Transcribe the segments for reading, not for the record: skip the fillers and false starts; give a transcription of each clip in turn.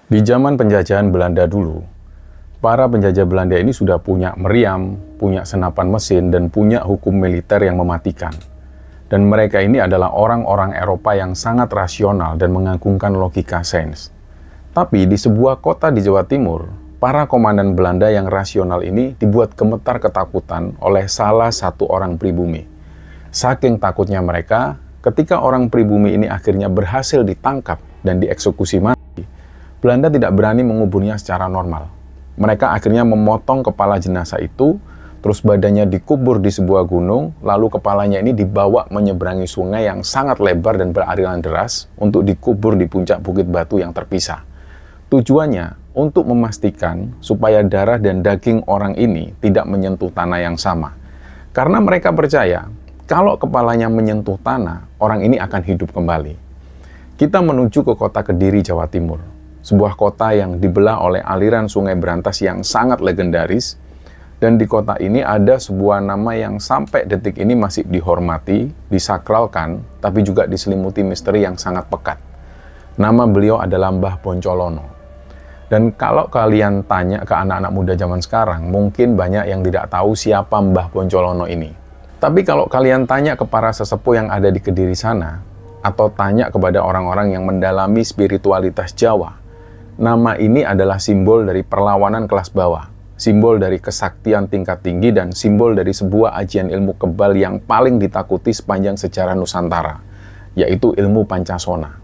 Di zaman penjajahan Belanda dulu, para penjajah Belanda ini sudah punya meriam, punya senapan mesin, dan punya hukum militer yang mematikan. Dan mereka ini adalah orang-orang Eropa yang sangat rasional dan mengagungkan logika sains. Tapi di sebuah kota di Jawa Timur, para komandan Belanda yang rasional ini dibuat gemetar ketakutan oleh salah satu orang pribumi. Saking takutnya mereka, ketika orang pribumi ini akhirnya berhasil ditangkap dan dieksekusi mati, Belanda tidak berani menguburnya secara normal. Mereka akhirnya memotong kepala jenazah itu, terus badannya dikubur di sebuah gunung, lalu kepalanya ini dibawa menyeberangi sungai yang sangat lebar dan beraliran deras untuk dikubur di puncak bukit batu yang terpisah. Tujuannya untuk memastikan supaya darah dan daging orang ini tidak menyentuh tanah yang sama. Karena mereka percaya, kalau kepalanya menyentuh tanah, orang ini akan hidup kembali. Kita menuju ke kota Kediri, Jawa Timur. Sebuah kota yang dibelah oleh aliran sungai berantas yang sangat legendaris, dan di kota ini ada sebuah nama yang sampai detik ini masih dihormati, disakralkan, tapi juga diselimuti misteri yang sangat pekat. Nama beliau adalah Mbah Boncolono. Dan kalau kalian tanya ke anak-anak muda zaman sekarang, mungkin banyak yang tidak tahu siapa Mbah Boncolono ini. Tapi kalau kalian tanya ke para sesepuh yang ada di Kediri sana, atau tanya kepada orang-orang yang mendalami spiritualitas Jawa, nama ini adalah simbol dari perlawanan kelas bawah, simbol dari kesaktian tingkat tinggi, dan simbol dari sebuah ajian ilmu kebal yang paling ditakuti sepanjang sejarah Nusantara, yaitu ilmu Pancasona.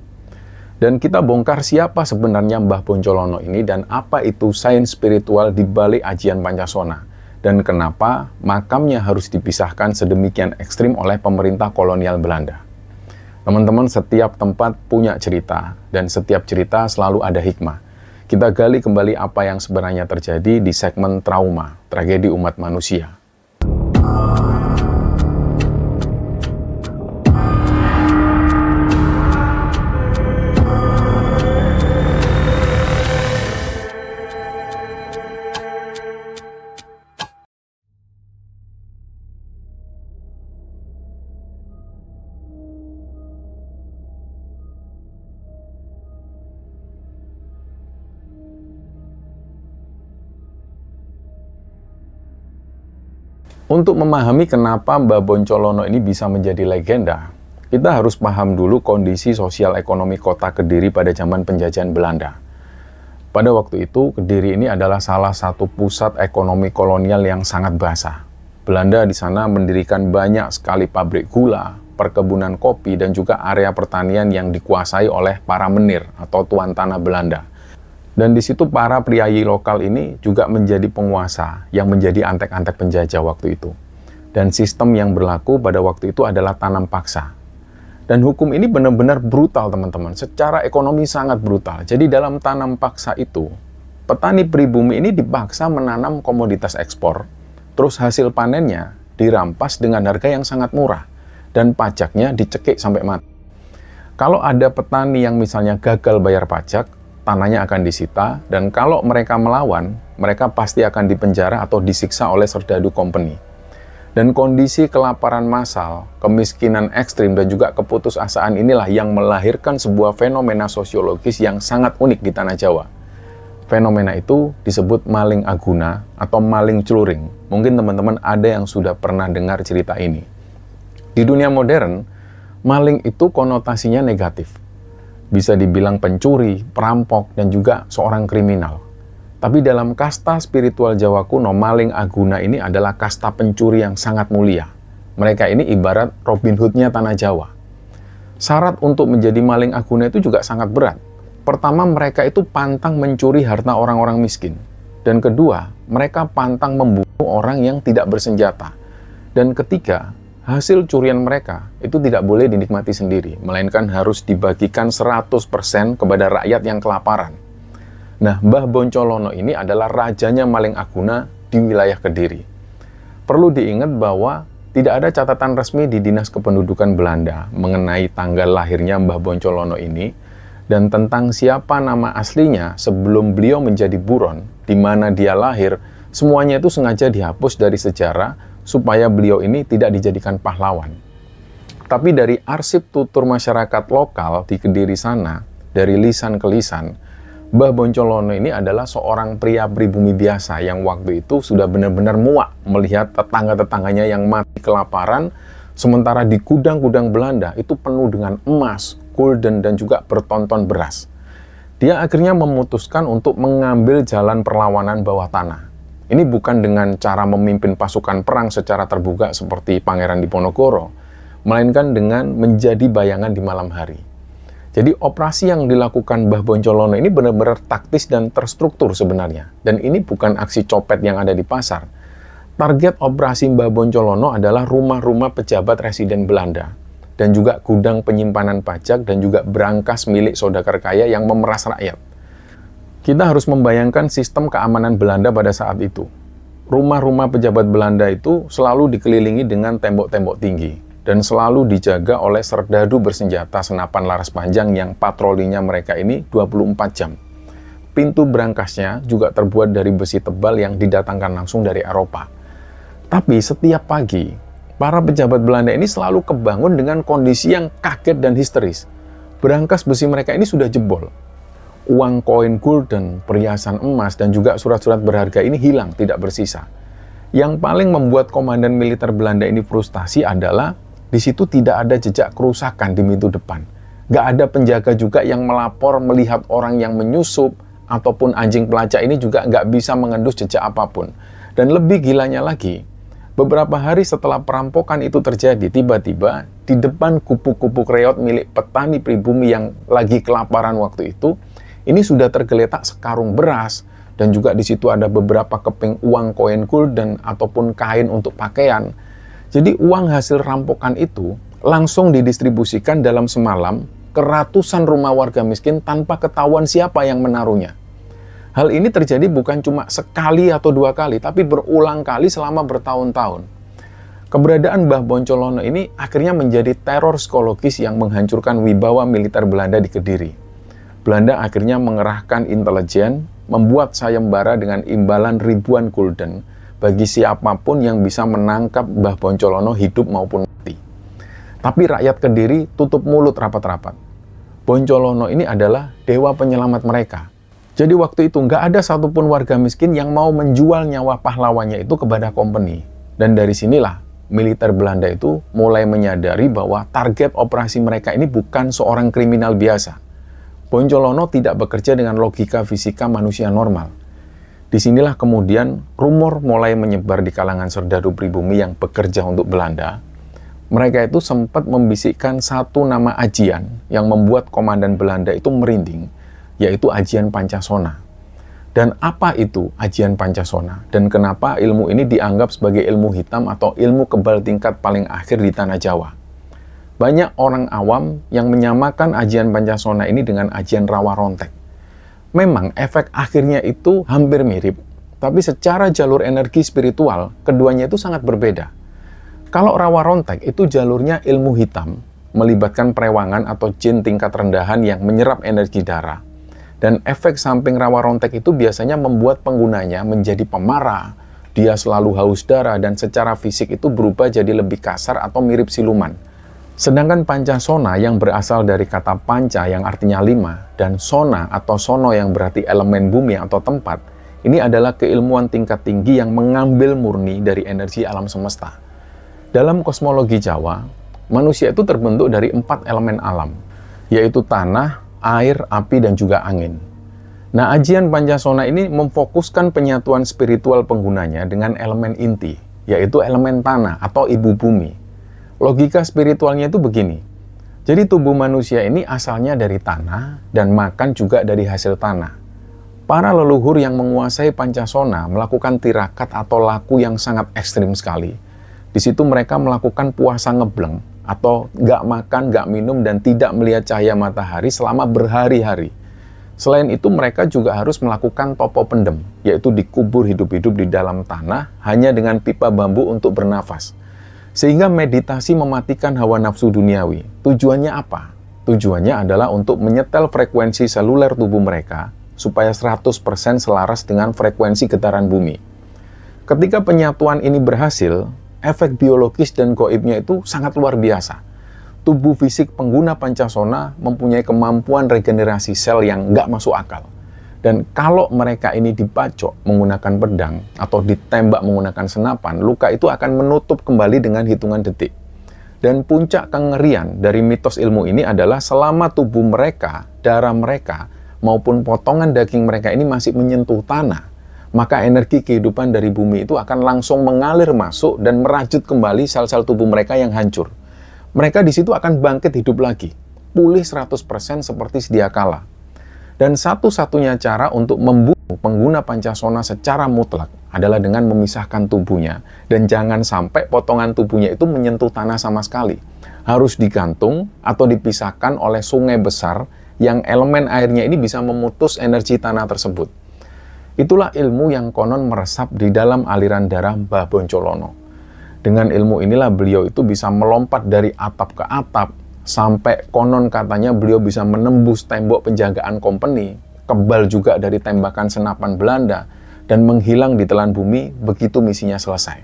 Dan kita bongkar siapa sebenarnya Mbah Boncolono ini dan apa itu sains spiritual di balik ajian Pancasona, dan kenapa makamnya harus dipisahkan sedemikian ekstrim oleh pemerintah kolonial Belanda. Teman-teman, setiap tempat punya cerita, dan setiap cerita selalu ada hikmah. Kita gali kembali apa yang sebenarnya terjadi di segmen trauma, tragedi umat manusia. Untuk memahami kenapa Mbah Boncolono ini bisa menjadi legenda, kita harus paham dulu kondisi sosial ekonomi kota Kediri pada zaman penjajahan Belanda. Pada waktu itu, Kediri ini adalah salah satu pusat ekonomi kolonial yang sangat basah. Belanda di sana mendirikan banyak sekali pabrik gula, perkebunan kopi, dan juga area pertanian yang dikuasai oleh para menir atau tuan tanah Belanda. Dan di situ para priayi lokal ini juga menjadi penguasa yang menjadi antek-antek penjajah waktu itu. Dan sistem yang berlaku pada waktu itu adalah tanam paksa. Dan hukum ini benar-benar brutal, teman-teman. Secara ekonomi sangat brutal. Jadi dalam tanam paksa itu, petani pribumi ini dipaksa menanam komoditas ekspor. Terus hasil panennya dirampas dengan harga yang sangat murah. Dan pajaknya dicekik sampai mati. Kalau ada petani yang misalnya gagal bayar pajak, tanahnya akan disita, dan kalau mereka melawan, mereka pasti akan dipenjara atau disiksa oleh serdadu company. Dan kondisi kelaparan massal, kemiskinan ekstrim, dan juga keputusasaan inilah yang melahirkan sebuah fenomena sosiologis yang sangat unik di Tanah Jawa. Fenomena itu disebut maling aguna atau maling celuring. Mungkin teman-teman ada yang sudah pernah dengar cerita ini. Di dunia modern, maling itu konotasinya negatif. Bisa dibilang pencuri, perampok, dan juga seorang kriminal. Tapi dalam kasta spiritual Jawa kuno, maling aguna ini adalah kasta pencuri yang sangat mulia. Mereka ini ibarat Robin Hood-nya Tanah Jawa. Syarat untuk menjadi maling aguna itu juga sangat berat. Pertama, mereka itu pantang mencuri harta orang-orang miskin. Dan kedua, mereka pantang membunuh orang yang tidak bersenjata. Dan ketiga, hasil curian mereka itu tidak boleh dinikmati sendiri, melainkan harus dibagikan 100% kepada rakyat yang kelaparan. Nah, Mbah Boncolono ini adalah rajanya maling aguna di wilayah Kediri. Perlu diingat bahwa tidak ada catatan resmi di Dinas Kependudukan Belanda mengenai tanggal lahirnya Mbah Boncolono ini, dan tentang siapa nama aslinya sebelum beliau menjadi buron, di mana dia lahir, semuanya itu sengaja dihapus dari sejarah supaya beliau ini tidak dijadikan pahlawan. Tapi dari arsip tutur masyarakat lokal di Kediri sana, dari lisan ke lisan, Mbah Boncolono ini adalah seorang pria pribumi biasa yang waktu itu sudah benar-benar muak melihat tetangga-tetangganya yang mati kelaparan, sementara di gudang-gudang Belanda itu penuh dengan emas, gulden, dan juga bertonton beras. Dia akhirnya memutuskan untuk mengambil jalan perlawanan bawah tanah. Ini bukan dengan cara memimpin pasukan perang secara terbuka seperti Pangeran Diponegoro, melainkan dengan menjadi bayangan di malam hari. Jadi operasi yang dilakukan Mbah Boncolono ini benar-benar taktis dan terstruktur sebenarnya. Dan ini bukan aksi copet yang ada di pasar. Target operasi Mbah Boncolono adalah rumah-rumah pejabat residen Belanda. Dan juga gudang penyimpanan pajak dan juga brankas milik saudagar kaya yang memeras rakyat. Kita harus membayangkan sistem keamanan Belanda pada saat itu. Rumah-rumah pejabat Belanda itu selalu dikelilingi dengan tembok-tembok tinggi dan selalu dijaga oleh serdadu bersenjata senapan laras panjang yang patrolinya mereka ini 24 jam. Pintu brankasnya juga terbuat dari besi tebal yang didatangkan langsung dari Eropa. Tapi setiap pagi, para pejabat Belanda ini selalu kebangun dengan kondisi yang kaget dan histeris. Brankas besi mereka ini sudah jebol. Uang koin gulden, perhiasan emas, dan juga surat-surat berharga ini hilang, tidak bersisa. Yang paling membuat komandan militer Belanda ini frustasi adalah di situ tidak ada jejak kerusakan di pintu depan. Nggak ada penjaga juga yang melapor melihat orang yang menyusup, ataupun anjing pelacak ini juga nggak bisa mengendus jejak apapun. Dan lebih gilanya lagi, beberapa hari setelah perampokan itu terjadi, tiba-tiba di depan gubuk-gubuk reot milik petani pribumi yang lagi kelaparan waktu itu, ini sudah tergeletak sekarung beras, dan juga di situ ada beberapa keping uang koin gulden ataupun kain untuk pakaian. Jadi uang hasil rampokan itu langsung didistribusikan dalam semalam ke ratusan rumah warga miskin tanpa ketahuan siapa yang menaruhnya. Hal ini terjadi bukan cuma sekali atau dua kali, tapi berulang kali selama bertahun-tahun. Keberadaan Mbah Boncolono ini akhirnya menjadi teror psikologis yang menghancurkan wibawa militer Belanda di Kediri. Belanda akhirnya mengerahkan intelijen, membuat sayembara dengan imbalan ribuan gulden bagi siapapun yang bisa menangkap Mbah Boncolono hidup maupun mati. Tapi rakyat Kediri tutup mulut rapat-rapat. Boncolono ini adalah dewa penyelamat mereka. Jadi waktu itu nggak ada satupun warga miskin yang mau menjual nyawa pahlawannya itu kepada company. Dan dari sinilah militer Belanda itu mulai menyadari bahwa target operasi mereka ini bukan seorang kriminal biasa. Boncolono tidak bekerja dengan logika fisika manusia normal. Disinilah kemudian rumor mulai menyebar di kalangan serdadu pribumi yang bekerja untuk Belanda. Mereka itu sempat membisikkan satu nama ajian yang membuat komandan Belanda itu merinding, yaitu Ajian Pancasona. Dan apa itu Ajian Pancasona? Dan kenapa ilmu ini dianggap sebagai ilmu hitam atau ilmu kebal tingkat paling akhir di tanah Jawa? Banyak orang awam yang menyamakan Ajian Pancasona ini dengan Ajian Rawa Rontek. Memang efek akhirnya itu hampir mirip, tapi secara jalur energi spiritual, keduanya itu sangat berbeda. Kalau Rawa Rontek itu jalurnya ilmu hitam, melibatkan perewangan atau jin tingkat rendahan yang menyerap energi darah. Dan efek samping Rawa Rontek itu biasanya membuat penggunanya menjadi pemarah, dia selalu haus darah, dan secara fisik itu berubah jadi lebih kasar atau mirip siluman. Sedangkan Pancasona yang berasal dari kata panca yang artinya 5 dan sona atau sono yang berarti elemen bumi atau tempat, ini adalah keilmuan tingkat tinggi yang mengambil murni dari energi alam semesta. Dalam kosmologi Jawa, manusia itu terbentuk dari 4 elemen alam, yaitu tanah, air, api, dan juga angin. Nah, Ajian Pancasona ini memfokuskan penyatuan spiritual penggunanya dengan elemen inti, yaitu elemen tanah atau ibu bumi. Logika spiritualnya itu begini. Jadi tubuh manusia ini asalnya dari tanah dan makan juga dari hasil tanah. Para leluhur yang menguasai Pancasona melakukan tirakat atau laku yang sangat ekstrim sekali. Di situ mereka melakukan puasa ngebleng atau nggak makan, nggak minum, dan tidak melihat cahaya matahari selama berhari-hari. Selain itu mereka juga harus melakukan topo pendem, yaitu dikubur hidup-hidup di dalam tanah hanya dengan pipa bambu untuk bernafas. Sehingga meditasi mematikan hawa nafsu duniawi. Tujuannya apa? Tujuannya adalah untuk menyetel frekuensi seluler tubuh mereka supaya 100% selaras dengan frekuensi getaran bumi. Ketika penyatuan ini berhasil, efek biologis dan gaibnya itu sangat luar biasa. Tubuh fisik pengguna Pancasona mempunyai kemampuan regenerasi sel yang nggak masuk akal. Dan kalau mereka ini dibacok menggunakan pedang atau ditembak menggunakan senapan, luka itu akan menutup kembali dengan hitungan detik. Dan puncak kengerian dari mitos ilmu ini adalah selama tubuh mereka, darah mereka, maupun potongan daging mereka ini masih menyentuh tanah, maka energi kehidupan dari bumi itu akan langsung mengalir masuk dan merajut kembali sel-sel tubuh mereka yang hancur. Mereka di situ akan bangkit hidup lagi, pulih 100% seperti sedia kala. Dan satu-satunya cara untuk membunuh pengguna pancasona secara mutlak adalah dengan memisahkan tubuhnya. Dan jangan sampai potongan tubuhnya itu menyentuh tanah sama sekali. Harus digantung atau dipisahkan oleh sungai besar yang elemen airnya ini bisa memutus energi tanah tersebut. Itulah ilmu yang konon meresap di dalam aliran darah Mbah Boncolono. Dengan ilmu inilah beliau itu bisa melompat dari atap ke atap, sampai konon katanya beliau bisa menembus tembok penjagaan kompeni, kebal juga dari tembakan senapan Belanda, dan menghilang di telan bumi begitu misinya selesai.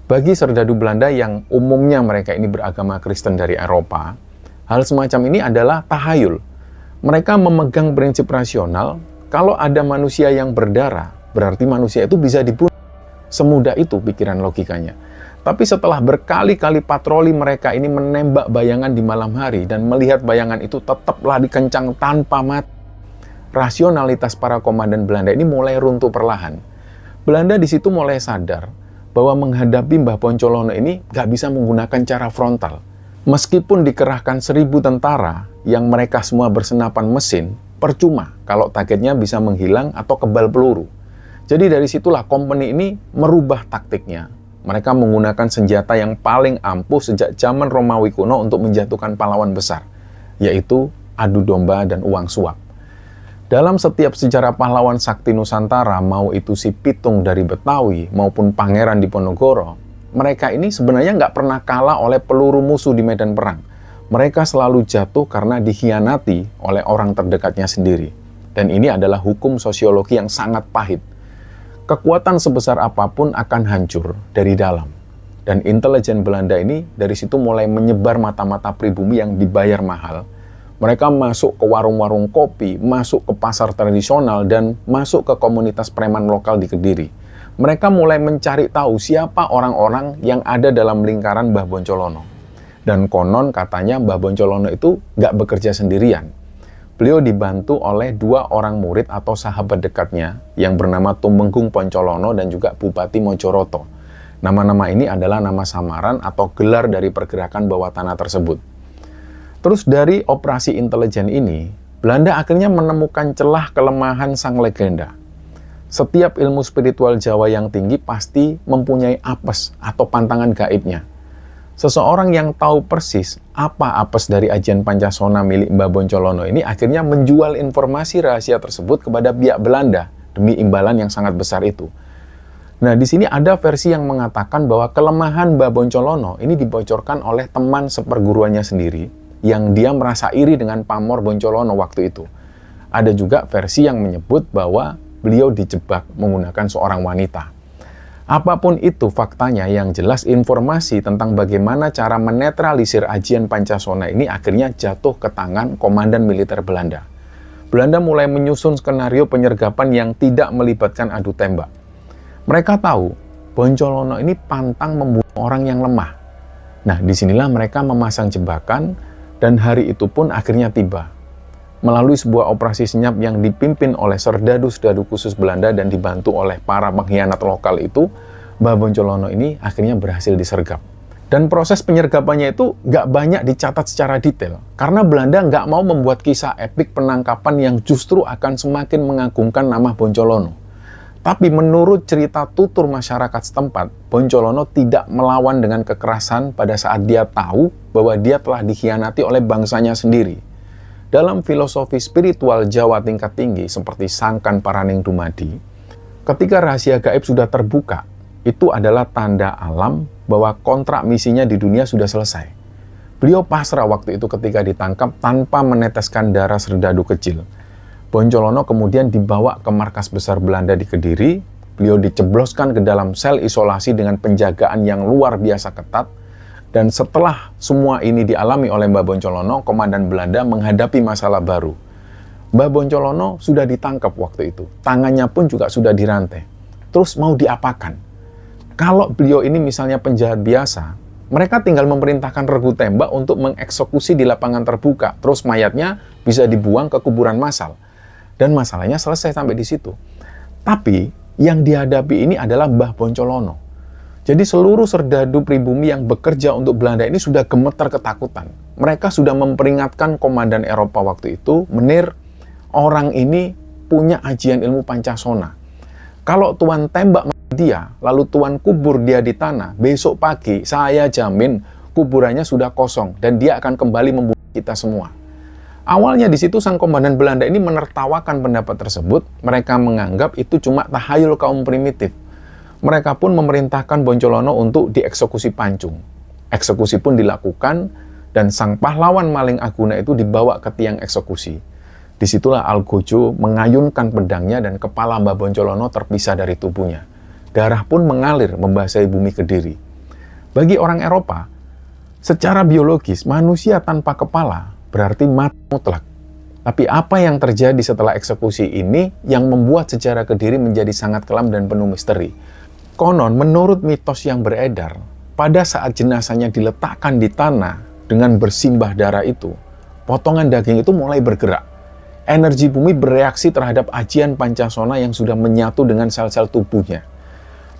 Bagi serdadu Belanda yang umumnya mereka ini beragama Kristen dari Eropa, hal semacam ini adalah tahayul. Mereka memegang prinsip rasional, kalau ada manusia yang berdarah, berarti manusia itu bisa dibunuh. Semudah itu pikiran logikanya. Tapi setelah berkali-kali patroli mereka ini menembak bayangan di malam hari dan melihat bayangan itu tetap lari kencang tanpa mati, rasionalitas para komandan Belanda ini mulai runtuh perlahan. Belanda di situ mulai sadar bahwa menghadapi Mbah Boncolono ini gak bisa menggunakan cara frontal. Meskipun dikerahkan 1000 tentara yang mereka semua bersenapan mesin, percuma kalau targetnya bisa menghilang atau kebal peluru. Jadi dari situlah company ini merubah taktiknya. Mereka menggunakan senjata yang paling ampuh sejak zaman Romawi kuno untuk menjatuhkan pahlawan besar, yaitu adu domba dan uang suap. Dalam setiap sejarah pahlawan sakti Nusantara, mau itu si Pitung dari Betawi maupun Pangeran Diponegoro, mereka ini sebenarnya nggak pernah kalah oleh peluru musuh di medan perang. Mereka selalu jatuh karena dikhianati oleh orang terdekatnya sendiri. Dan ini adalah hukum sosiologi yang sangat pahit. Kekuatan sebesar apapun akan hancur dari dalam. Dan intelijen Belanda ini dari situ mulai menyebar mata-mata pribumi yang dibayar mahal. Mereka masuk ke warung-warung kopi, masuk ke pasar tradisional, dan masuk ke komunitas preman lokal di Kediri. Mereka mulai mencari tahu siapa orang-orang yang ada dalam lingkaran Mbah Boncolono. Dan konon katanya Mbah Boncolono itu nggak bekerja sendirian. Beliau dibantu oleh 2 orang murid atau sahabat dekatnya yang bernama Tumenggung Poncolono dan juga Bupati Mojoroto. Nama-nama ini adalah nama samaran atau gelar dari pergerakan bawah tanah tersebut. Terus dari operasi intelijen ini, Belanda akhirnya menemukan celah kelemahan sang legenda. Setiap ilmu spiritual Jawa yang tinggi pasti mempunyai apes atau pantangan gaibnya. Seseorang yang tahu persis apa apes dari ajian Pancasona milik Mbah Boncolono ini akhirnya menjual informasi rahasia tersebut kepada pihak Belanda demi imbalan yang sangat besar itu. Nah, di sini ada versi yang mengatakan bahwa kelemahan Mbah Boncolono ini dibocorkan oleh teman seperguruannya sendiri yang dia merasa iri dengan pamor Boncolono waktu itu. Ada juga versi yang menyebut bahwa beliau dijebak menggunakan seorang wanita. Apapun itu faktanya, yang jelas informasi tentang bagaimana cara menetralisir ajian Pancasona ini akhirnya jatuh ke tangan komandan militer Belanda. Belanda mulai menyusun skenario penyergapan yang tidak melibatkan adu tembak. Mereka tahu Boncolono ini pantang membunuh orang yang lemah. Nah, disinilah mereka memasang jebakan dan hari itu pun akhirnya tiba. Melalui sebuah operasi senyap yang dipimpin oleh serdadu-serdadu khusus Belanda dan dibantu oleh para pengkhianat lokal itu, Mbah Boncolono ini akhirnya berhasil disergap. Dan proses penyergapannya itu nggak banyak dicatat secara detail, karena Belanda nggak mau membuat kisah epik penangkapan yang justru akan semakin mengagungkan nama Boncolono. Tapi menurut cerita tutur masyarakat setempat, Boncolono tidak melawan dengan kekerasan pada saat dia tahu bahwa dia telah dikhianati oleh bangsanya sendiri. Dalam filosofi spiritual Jawa tingkat tinggi seperti Sangkan Paraning Dumadi, ketika rahasia gaib sudah terbuka, itu adalah tanda alam bahwa kontrak misinya di dunia sudah selesai. Beliau pasrah waktu itu ketika ditangkap tanpa meneteskan darah serdadu kecil. Boncolono kemudian dibawa ke markas besar Belanda di Kediri. Beliau dicebloskan ke dalam sel isolasi dengan penjagaan yang luar biasa ketat. Dan setelah semua ini dialami oleh Mbah Boncolono, komandan Belanda menghadapi masalah baru. Mbah Boncolono sudah ditangkap waktu itu. Tangannya pun juga sudah dirantai. Terus mau diapakan? Kalau beliau ini misalnya penjahat biasa, mereka tinggal memerintahkan regu tembak untuk mengeksekusi di lapangan terbuka. Terus mayatnya bisa dibuang ke kuburan massal. Dan masalahnya selesai sampai di situ. Tapi yang dihadapi ini adalah Mbah Boncolono. Jadi seluruh serdadu pribumi yang bekerja untuk Belanda ini sudah gemetar ketakutan. Mereka sudah memperingatkan komandan Eropa waktu itu, Menir, orang ini punya ajian ilmu Pancasona. Kalau Tuan tembak dia, lalu Tuan kubur dia di tanah, besok pagi saya jamin kuburannya sudah kosong dan dia akan kembali membunuh kita semua. Awalnya di situ sang komandan Belanda ini menertawakan pendapat tersebut. Mereka menganggap itu cuma tahayul kaum primitif. Mereka pun memerintahkan Boncolono untuk dieksekusi pancung. Eksekusi pun dilakukan dan sang pahlawan Maling Aguna itu dibawa ke tiang eksekusi. Disitulah Algojo mengayunkan pedangnya dan kepala Mbah Boncolono terpisah dari tubuhnya. Darah pun mengalir membasahi bumi Kediri. Bagi orang Eropa, secara biologis manusia tanpa kepala berarti mati mutlak. Tapi apa yang terjadi setelah eksekusi ini yang membuat sejarah Kediri menjadi sangat kelam dan penuh misteri. Konon menurut mitos yang beredar, pada saat jenazahnya diletakkan di tanah dengan bersimbah darah itu, potongan daging itu mulai bergerak. Energi bumi bereaksi terhadap ajian Pancasona yang sudah menyatu dengan sel-sel tubuhnya.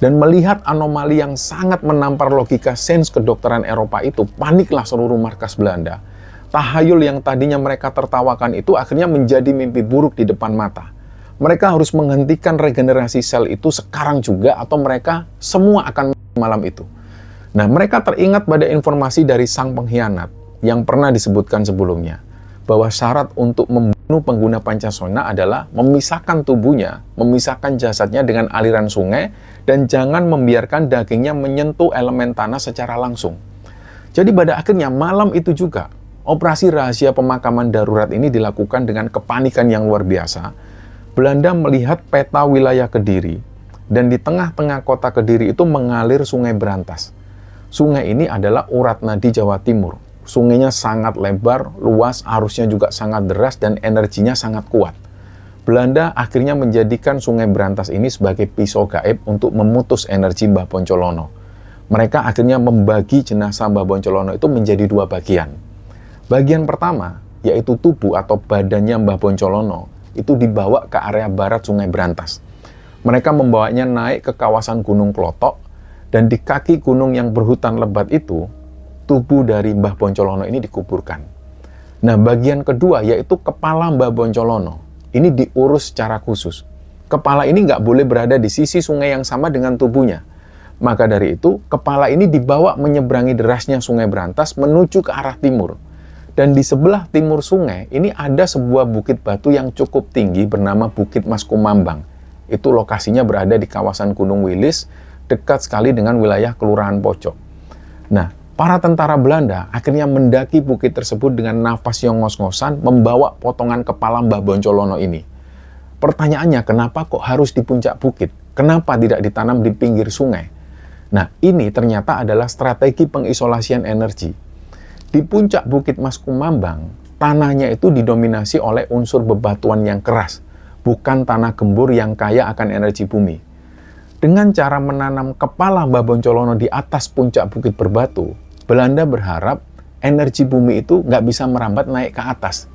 Dan melihat anomali yang sangat menampar logika sains kedokteran Eropa itu, paniklah seluruh markas Belanda. Tahayul yang tadinya mereka tertawakan itu akhirnya menjadi mimpi buruk di depan mata. Mereka harus menghentikan regenerasi sel itu sekarang juga atau mereka semua akan malam itu. Nah, mereka teringat pada informasi dari sang pengkhianat yang pernah disebutkan sebelumnya. Bahwa syarat untuk membunuh pengguna Pancasona adalah memisahkan tubuhnya, memisahkan jasadnya dengan aliran sungai, dan jangan membiarkan dagingnya menyentuh elemen tanah secara langsung. Jadi pada akhirnya malam itu juga, operasi rahasia pemakaman darurat ini dilakukan dengan kepanikan yang luar biasa. Belanda melihat peta wilayah Kediri, dan di tengah-tengah kota Kediri itu mengalir Sungai Berantas. Sungai ini adalah urat nadi Jawa Timur. Sungainya sangat lebar, luas, arusnya juga sangat deras, dan energinya sangat kuat. Belanda akhirnya menjadikan Sungai Berantas ini sebagai pisau gaib untuk memutus energi Mbah Boncolono. Mereka akhirnya membagi jenazah Mbah Boncolono itu menjadi dua bagian. Bagian pertama, yaitu tubuh atau badannya Mbah Boncolono, itu dibawa ke area barat Sungai Berantas. Mereka membawanya naik ke kawasan Gunung Klotok, dan di kaki gunung yang berhutan lebat itu, tubuh dari Mbah Boncolono ini dikuburkan. Nah, bagian kedua yaitu kepala Mbah Boncolono. Ini diurus secara khusus. Kepala ini nggak boleh berada di sisi sungai yang sama dengan tubuhnya. Maka dari itu, kepala ini dibawa menyeberangi derasnya Sungai Berantas menuju ke arah timur. Dan di sebelah timur sungai, ini ada sebuah bukit batu yang cukup tinggi bernama Bukit Mas Kumambang. Itu lokasinya berada di kawasan Gunung Wilis, dekat sekali dengan wilayah Kelurahan Pojok. Nah, para tentara Belanda akhirnya mendaki bukit tersebut dengan nafas yang ngos-ngosan membawa potongan kepala Mbah Boncolono ini. Pertanyaannya, kenapa kok harus di puncak bukit? Kenapa tidak ditanam di pinggir sungai? Nah, ini ternyata adalah strategi pengisolasian energi. Di puncak Bukit Mas Kumambang, tanahnya itu didominasi oleh unsur bebatuan yang keras, bukan tanah gembur yang kaya akan energi bumi. Dengan cara menanam kepala Mbah Boncolono di atas puncak bukit berbatu, Belanda berharap energi bumi itu nggak bisa merambat naik ke atas.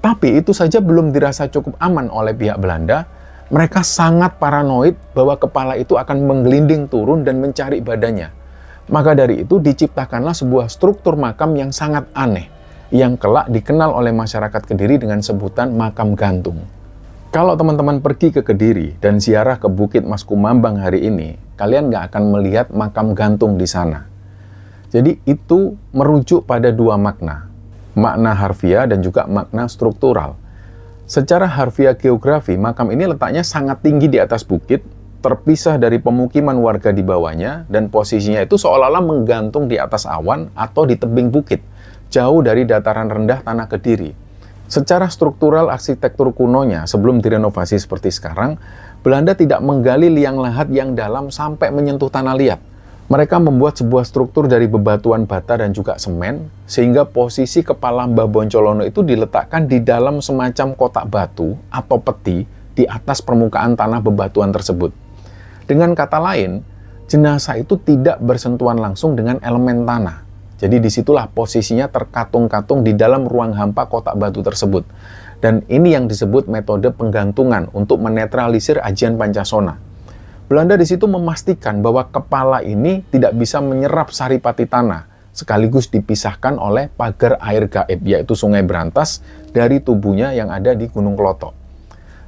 Tapi itu saja belum dirasa cukup aman oleh pihak Belanda. Mereka sangat paranoid bahwa kepala itu akan menggelinding turun dan mencari badannya. Maka dari itu diciptakanlah sebuah struktur makam yang sangat aneh, yang kelak dikenal oleh masyarakat Kediri dengan sebutan makam gantung. Kalau teman-teman pergi ke Kediri dan ziarah ke Bukit Mas Kumambang hari ini, kalian nggak akan melihat makam gantung di sana. Jadi itu merujuk pada dua makna, makna harfiah dan juga makna struktural. Secara harfiah geografi, makam ini letaknya sangat tinggi di atas bukit, terpisah dari pemukiman warga di bawahnya, dan posisinya itu seolah-olah menggantung di atas awan atau di tebing bukit, jauh dari dataran rendah tanah Kediri. Secara struktural arsitektur kunonya, sebelum direnovasi seperti sekarang, Belanda tidak menggali liang lahat yang dalam sampai menyentuh tanah liat. Mereka membuat sebuah struktur dari bebatuan bata dan juga semen, sehingga posisi kepala Mbah Boncolono itu diletakkan di dalam semacam kotak batu atau peti di atas permukaan tanah bebatuan tersebut. Dengan kata lain, jenazah itu tidak bersentuhan langsung dengan elemen tanah. Jadi disitulah posisinya terkatung-katung di dalam ruang hampa kotak batu tersebut. Dan ini yang disebut metode penggantungan untuk menetralisir ajian Pancasona. Belanda di situ memastikan bahwa kepala ini tidak bisa menyerap saripati tanah, sekaligus dipisahkan oleh pagar air gaib, yaitu Sungai Brantas, dari tubuhnya yang ada di Gunung Klotok.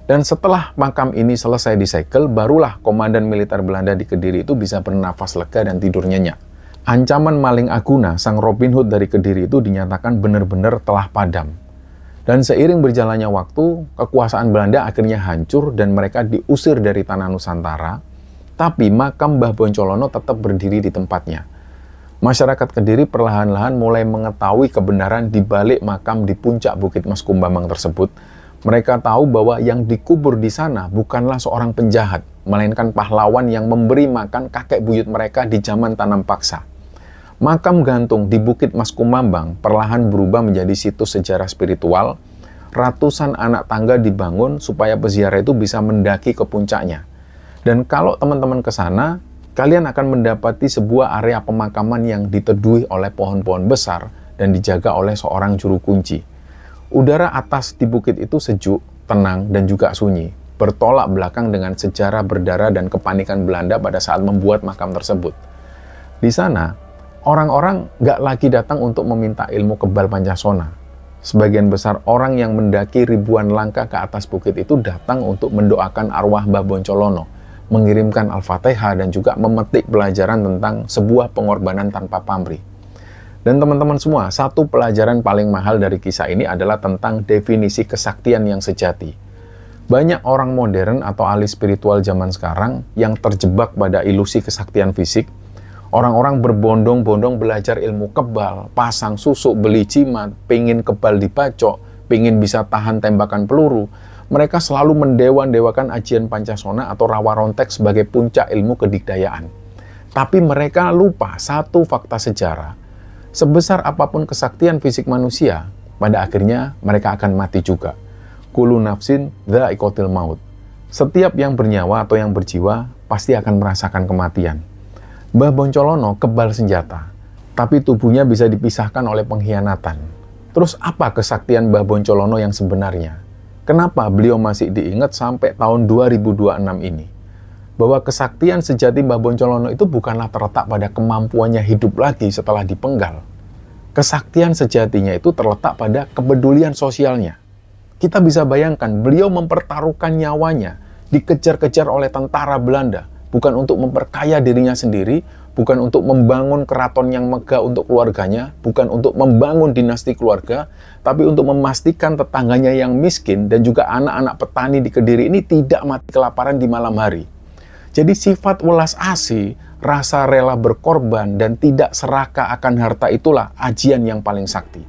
Dan setelah makam ini selesai disegel, barulah komandan militer Belanda di Kediri itu bisa bernafas lega dan tidur nyenyak. Ancaman maling Aguna, sang Robin Hood dari Kediri itu dinyatakan benar-benar telah padam. Dan seiring berjalannya waktu, kekuasaan Belanda akhirnya hancur dan mereka diusir dari tanah Nusantara. Tapi makam Mbah Boncolono tetap berdiri di tempatnya. Masyarakat Kediri perlahan-lahan mulai mengetahui kebenaran di balik makam di puncak Bukit Mas Kumbambang tersebut. Mereka tahu bahwa yang dikubur di sana bukanlah seorang penjahat, melainkan pahlawan yang memberi makan kakek buyut mereka di zaman tanam paksa. Makam gantung di Bukit Mas Kumbambang perlahan berubah menjadi situs sejarah spiritual. Ratusan anak tangga dibangun supaya peziarah itu bisa mendaki ke puncaknya. Dan kalau teman-teman ke sana, kalian akan mendapati sebuah area pemakaman yang diteduhi oleh pohon-pohon besar dan dijaga oleh seorang juru kunci. Udara atas di bukit itu sejuk, tenang, dan juga sunyi, bertolak belakang dengan sejarah berdarah dan kepanikan Belanda pada saat membuat makam tersebut. Di sana, orang-orang nggak lagi datang untuk meminta ilmu kebal Pancasona. Sebagian besar orang yang mendaki ribuan langkah ke atas bukit itu datang untuk mendoakan arwah Mbah Boncolono, mengirimkan Al-Fatihah dan juga memetik pelajaran tentang sebuah pengorbanan tanpa pamrih. Dan teman-teman semua, satu pelajaran paling mahal dari kisah ini adalah tentang definisi kesaktian yang sejati. Banyak orang modern atau ahli spiritual zaman sekarang yang terjebak pada ilusi kesaktian fisik. Orang-orang berbondong-bondong belajar ilmu kebal, pasang susuk, beli jimat, pingin kebal dibacok, pingin bisa tahan tembakan peluru. Mereka selalu mendewa-dewakan ajian Pancasona atau rawa rontek sebagai puncak ilmu kedikdayaan. Tapi mereka lupa satu fakta sejarah. Sebesar apapun kesaktian fisik manusia, pada akhirnya mereka akan mati juga. Kullu nafsin dha'iqatul maut. Setiap yang bernyawa atau yang berjiwa pasti akan merasakan kematian. Mbah Boncolono kebal senjata, tapi tubuhnya bisa dipisahkan oleh pengkhianatan. Terus apa kesaktian Mbah Boncolono yang sebenarnya? Kenapa beliau masih diingat sampai tahun 2026 ini? Bahwa kesaktian sejati Mbah Boncolono itu bukanlah terletak pada kemampuannya hidup lagi setelah dipenggal. Kesaktian sejatinya itu terletak pada kepedulian sosialnya. Kita bisa bayangkan beliau mempertaruhkan nyawanya, dikejar-kejar oleh tentara Belanda, bukan untuk memperkaya dirinya sendiri, bukan untuk membangun keraton yang megah untuk keluarganya, bukan untuk membangun dinasti keluarga, tapi untuk memastikan tetangganya yang miskin dan juga anak-anak petani di Kediri ini tidak mati kelaparan di malam hari. Jadi sifat welas asih, rasa rela berkorban, dan tidak serakah akan harta itulah ajian yang paling sakti.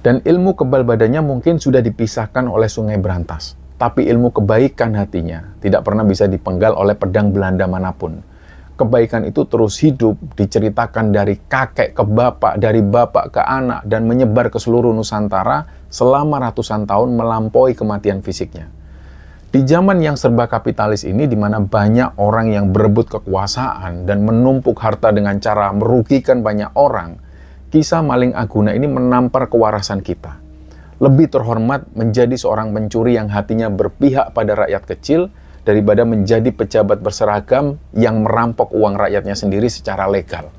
Dan ilmu kebal badannya mungkin sudah dipisahkan oleh Sungai Brantas, tapi ilmu kebaikan hatinya tidak pernah bisa dipenggal oleh pedang Belanda manapun. Kebaikan itu terus hidup, diceritakan dari kakek ke bapak, dari bapak ke anak, dan menyebar ke seluruh Nusantara selama ratusan tahun melampaui kematian fisiknya. Di zaman yang serba kapitalis ini, di mana banyak orang yang berebut kekuasaan dan menumpuk harta dengan cara merugikan banyak orang, kisah maling Aguna ini menampar kewarasan kita. Lebih terhormat menjadi seorang pencuri yang hatinya berpihak pada rakyat kecil, daripada menjadi pejabat berseragam yang merampok uang rakyatnya sendiri secara legal.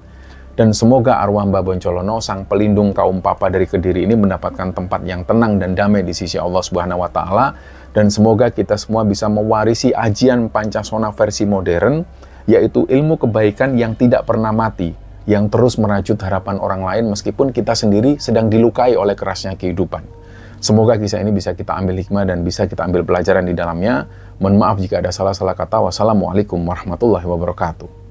Dan semoga arwah Mbah Boncolono, sang pelindung kaum papa dari Kediri ini mendapatkan tempat yang tenang dan damai di sisi Allah Subhanahu wa Ta'ala. Dan semoga kita semua bisa mewarisi ajian Pancasona versi modern, yaitu ilmu kebaikan yang tidak pernah mati, yang terus merajut harapan orang lain meskipun kita sendiri sedang dilukai oleh kerasnya kehidupan. Semoga kisah ini bisa kita ambil hikmah dan bisa kita ambil pelajaran di dalamnya. Mohon maaf jika ada salah-salah kata. Wassalamualaikum warahmatullahi wabarakatuh.